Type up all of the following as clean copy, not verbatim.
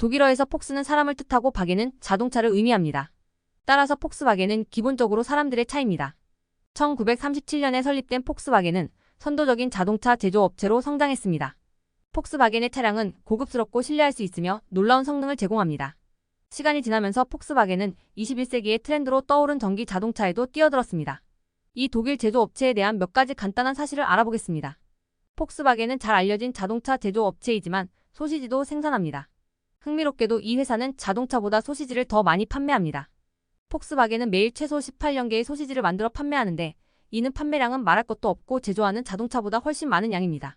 독일어에서 폭스는 사람을 뜻하고 바겐은 자동차를 의미합니다. 따라서 폭스바겐은 기본적으로 사람들의 차입니다. 1937년에 설립된 폭스바겐은 선도적인 자동차 제조업체로 성장했습니다. 폭스바겐의 차량은 고급스럽고 신뢰할 수 있으며 놀라운 성능을 제공합니다. 시간이 지나면서 폭스바겐은 21세기의 트렌드로 떠오른 전기 자동차에도 뛰어들었습니다. 이 독일 제조업체에 대한 몇 가지 간단한 사실을 알아보겠습니다. 폭스바겐은 잘 알려진 자동차 제조업체이지만 소시지도 생산합니다. 흥미롭게도 이 회사는 자동차보다 소시지를 더 많이 판매합니다. 폭스바겐은 매일 최소 18년 개의 소시지를 만들어 판매하는데 이는 판매량은 말할 것도 없고 제조하는 자동차보다 훨씬 많은 양입니다.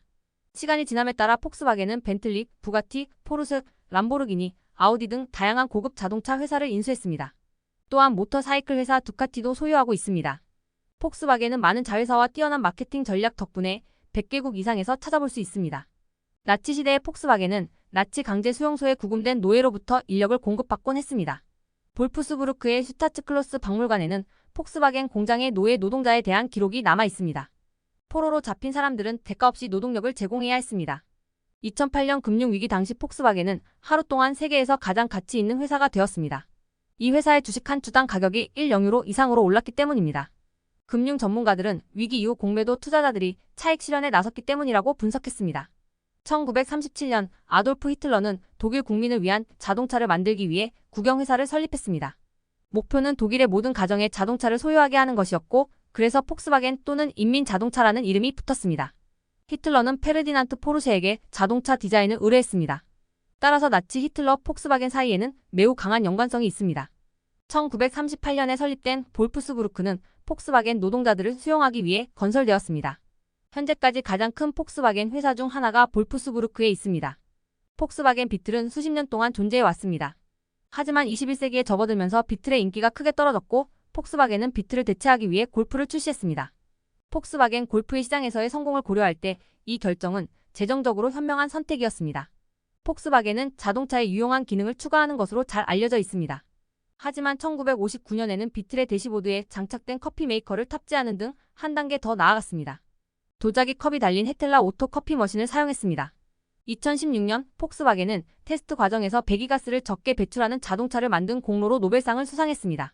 시간이 지남에 따라 폭스바겐은 벤틀리, 부가티, 포르쉐, 람보르기니, 아우디 등 다양한 고급 자동차 회사를 인수했습니다. 또한 모터사이클 회사 두카티도 소유하고 있습니다. 폭스바겐은 많은 자회사와 뛰어난 마케팅 전략 덕분에 100개국 이상에서 찾아볼 수 있습니다. 나치 시대의 폭스바겐은 나치 강제 수용소에 구금된 노예로부터 인력을 공급받곤 했습니다. 볼프스부르크의 슈타츠클로스 박물관에는 폭스바겐 공장의 노예 노동자에 대한 기록이 남아 있습니다. 포로로 잡힌 사람들은 대가 없이 노동력을 제공해야 했습니다. 2008년 금융위기 당시 폭스바겐은 하루 동안 세계에서 가장 가치 있는 회사가 되었습니다. 이 회사의 주식 한 주당 가격이 1유로 이상으로 올랐기 때문입니다. 금융 전문가들은 위기 이후 공매도 투자자들이 차익 실현에 나섰기 때문이라고 분석했습니다. 1937년 아돌프 히틀러는 독일 국민을 위한 자동차를 만들기 위해 국영회사를 설립했습니다. 목표는 독일의 모든 가정에 자동차를 소유하게 하는 것이었고 그래서 폭스바겐 또는 인민자동차라는 이름이 붙었습니다. 히틀러는 페르디난트 포르쉐에게 자동차 디자인을 의뢰했습니다. 따라서 나치 히틀러 폭스바겐 사이에는 매우 강한 연관성이 있습니다. 1938년에 설립된 볼프스부르크는 폭스바겐 노동자들을 수용하기 위해 건설되었습니다. 현재까지 가장 큰 폭스바겐 회사 중 하나가 볼프스부르크에 있습니다. 폭스바겐 비틀은 수십 년 동안 존재해 왔습니다. 하지만 21세기에 접어들면서 비틀의 인기가 크게 떨어졌고 폭스바겐은 비틀을 대체하기 위해 골프를 출시했습니다. 폭스바겐 골프의 시장에서의 성공을 고려할 때 이 결정은 재정적으로 현명한 선택이었습니다. 폭스바겐은 자동차에 유용한 기능을 추가하는 것으로 잘 알려져 있습니다. 하지만 1959년에는 비틀의 대시보드에 장착된 커피 메이커를 탑재하는 등 한 단계 더 나아갔습니다. 도자기 컵이 달린 헤텔라 오토 커피 머신을 사용했습니다. 2016년 폭스바겐은 테스트 과정에서 배기가스를 적게 배출하는 자동차를 만든 공로로 노벨상을 수상했습니다.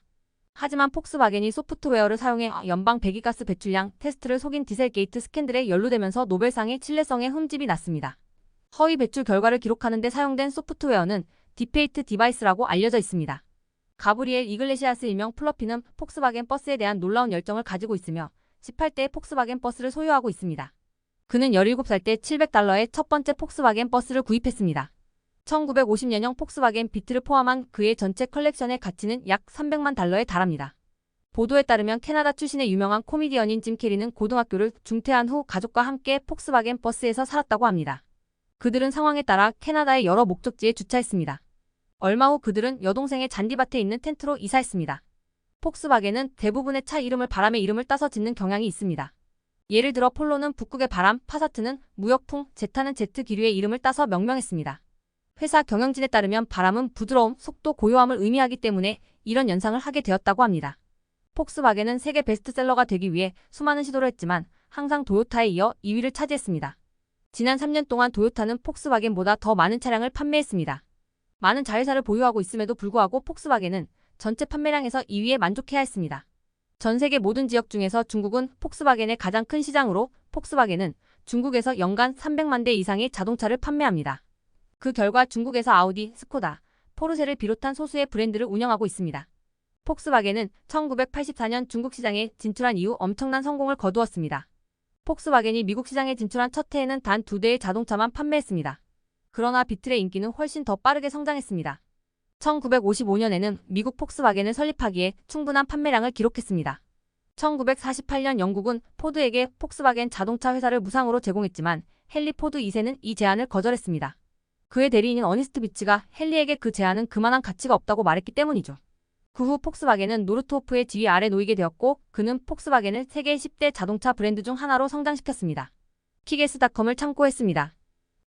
하지만 폭스바겐이 소프트웨어를 사용해 연방 배기가스 배출량 테스트를 속인 디셀게이트 스캔들에 연루되면서 노벨상의 신뢰성에 흠집이 났습니다. 허위 배출 결과를 기록하는 데 사용된 소프트웨어는 디페이트 디바이스라고 알려져 있습니다. 가브리엘 이글레시아스 일명 플러피는 폭스바겐 버스에 대한 놀라운 열정을 가지고 있으며 18대의 폭스바겐 버스를 소유하고 있습니다. 그는 17살 때 $700의 첫 번째 폭스바겐 버스를 구입했습니다. 1950년형 폭스바겐 비틀을 포함한 그의 전체 컬렉션의 가치는 약 $300만 달합니다. 보도에 따르면 캐나다 출신의 유명한 코미디언인 짐 캐리는 고등학교를 중퇴한 후 가족과 함께 폭스바겐 버스에서 살았다고 합니다. 그들은 상황에 따라 캐나다의 여러 목적지에 주차했습니다. 얼마 후 그들은 여동생의 잔디밭에 있는 텐트로 이사했습니다. 폭스바겐은 대부분의 차 이름을 바람의 이름을 따서 짓는 경향이 있습니다. 예를 들어 폴로는 북극의 바람, 파사트는 무역풍, 제타는 제트 기류의 이름을 따서 명명했습니다. 회사 경영진에 따르면 바람은 부드러움, 속도, 고요함을 의미하기 때문에 이런 연상을 하게 되었다고 합니다. 폭스바겐은 세계 베스트셀러가 되기 위해 수많은 시도를 했지만 항상 도요타에 이어 2위를 차지했습니다. 지난 3년 동안 도요타는 폭스바겐보다 더 많은 차량을 판매했습니다. 많은 자회사를 보유하고 있음에도 불구하고 폭스바겐은 전체 판매량에서 2위에 만족해야 했습니다. 전 세계 모든 지역 중에서 중국은 폭스바겐의 가장 큰 시장으로 폭스바겐은 중국에서 연간 300만 대 이상의 자동차를 판매합니다. 그 결과 중국에서 아우디, 스코다, 포르쉐를 비롯한 소수의 브랜드를 운영하고 있습니다. 폭스바겐은 1984년 중국 시장에 진출한 이후 엄청난 성공을 거두었습니다. 폭스바겐이 미국 시장에 진출한 첫 해에는 단 2대의 자동차만 판매했습니다. 그러나 비틀의 인기는 훨씬 더 빠르게 성장했습니다. 1955년에는 미국 폭스바겐을 설립하기에 충분한 판매량을 기록했습니다. 1948년 영국은 포드에게 폭스바겐 자동차 회사를 무상으로 제공했지만 헨리 포드 2세는 이 제안을 거절했습니다. 그의 대리인인 어니스트 비츠가 헨리에게 그 제안은 그만한 가치가 없다고 말했기 때문이죠. 그 후 폭스바겐은 노르트호프의 지위 아래 놓이게 되었고 그는 폭스바겐을 세계 10대 자동차 브랜드 중 하나로 성장시켰습니다. 키게스닷컴을 참고했습니다.